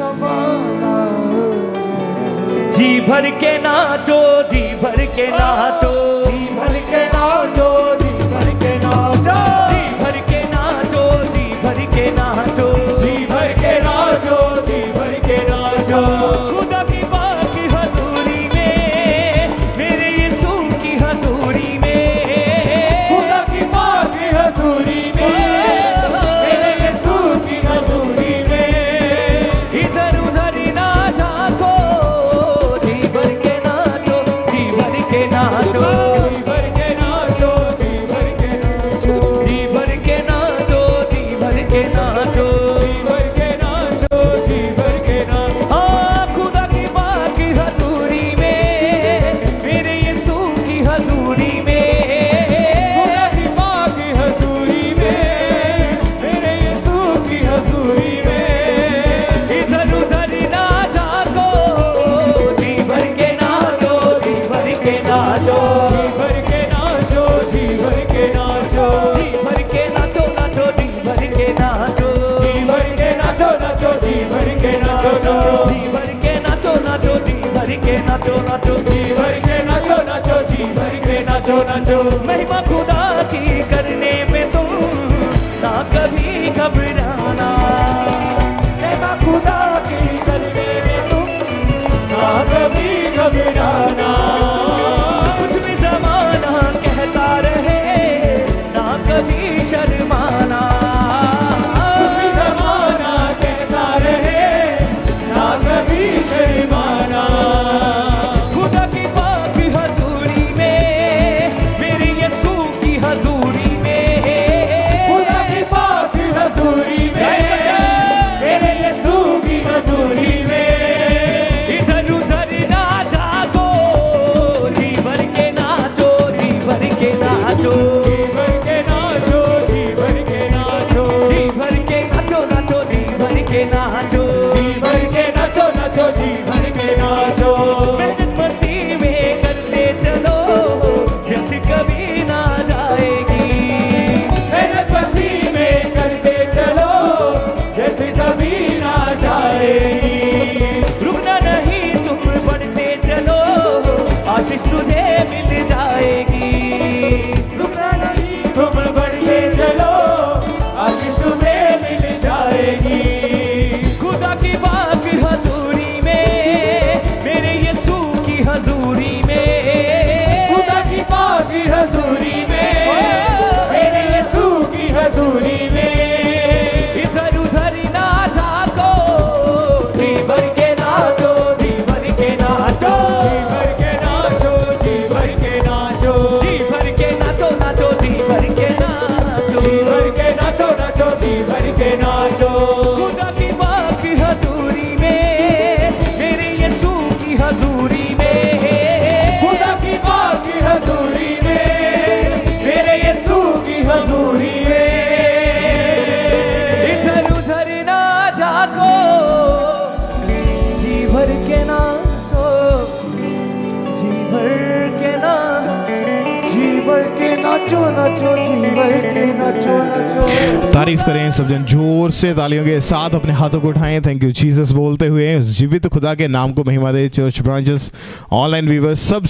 समाना। जी भर के नाचो, जी भर के नाचो, जी भर के नाचो, जी भर के नाचो, जी भर के नाचो, जी भर के नाचो, जी भर के नाचो, जी भर के नाचो। खुदा की पाक की हजूरी में, मेरे यीशु की हजूरी में, खुदा की पाक की हजूरी में, मेरे यीशु की हजूरी में। इधर उधर ना झांको, जी भर के नाचो, जी भर के नाचो, जी भर के नाचो, जी भर के नाचो, जी भर के नाचो, जी भर के नाचो। जी भर के नाचो, जी भर के नाचो। हाँ, खुदा की पाक की हजूरी में, मेरे यीशु की हजूरी में, खुदा की पाक की हजूरी में, मेरे यीशु की हजूरी में। इधर उधर ना झांको, जी भर के नाचो, जी भर के नाचो, जी भर के नाचो, जी भर के नाचो, जी भर के नाचो, नाचो, जी भर के नाचो, जी भर के नाचो, नाचो, जी भर के नाचो, जी भर के नाचो, नाचो, जी भर के नाचो, नाचो, जी भर के नाचो, नाचो, जी भर के नाचो, नाचो। महिमा खुदा की करने में तुम ना कभी घबराना, महिमा खुदा की करने में तुम ना कभी घबराना। कुछ भी जमाना कहता रहे ना कभी शर्माना, कुछ भी ज़माना कहता रहे, ना कभी शर्माना। खुदा की पाक की हजूरी में, मेरे यीशु की हजूरी में, खुदा की पाक की हजूरी में, मेरे यीशु की हजूरी में। इधर उधर ना झांको, जी भर के नाचो, जी भर के नाचो, जी भर के नाचो, जी भर के नाचो, जी भर के नाचो, नाचो, जी भर के नाचो। जी भर के नाचो, नाचो, जी भर के नाचो। मेहनत मसीह में करते चलो, व्यर्थ कभी ना जाएगी, मेहनत मसीह में करते चलो, व्यर्थ कभी ना जाएगी। रुकना नहीं तुम बढ़ते चलो, आशीष तुझे मिल जाएगी, रुकना नहीं तुम बढ़ते चलो, आशीष तुम्हें मिल जाएगी। खुदा की पाक हजूरी में, मेरे यीशु की हजूरी में, खुदा की पाक की हजूरी में, मेरे यीशु की हजूरी में। इधर उधर ना झांको, जी भर के नाचो, जी भर के नाचो, जी भर के नाचो, जी भर के नाचो, जी भर के नाचो, नाचो, जी भर के नाचो, जी भर के नाचो, नाचो, जी भर के नाचो। खुदा की पाक हजूरी में, मेरे यीशु की हजूरी में, खुदा की पाक की हजूरी में, मेरे यीशु की हजूरी में। इधर उधर ना झांको, जी भर के नाचो, जी भर के नाचो, जी भर के नाचो, नाचो, जी भर के नाचो, नाचो। तारीफ करें सब जन जोर से तालियों के साथ, अपने हाथों को उठाएं, थैंक यू जीसस बोलते हुए। जीवित खुदा के नाम को महिमा दे। चर्च ब्रांचेस ऑनलाइन व्यूअर्स सब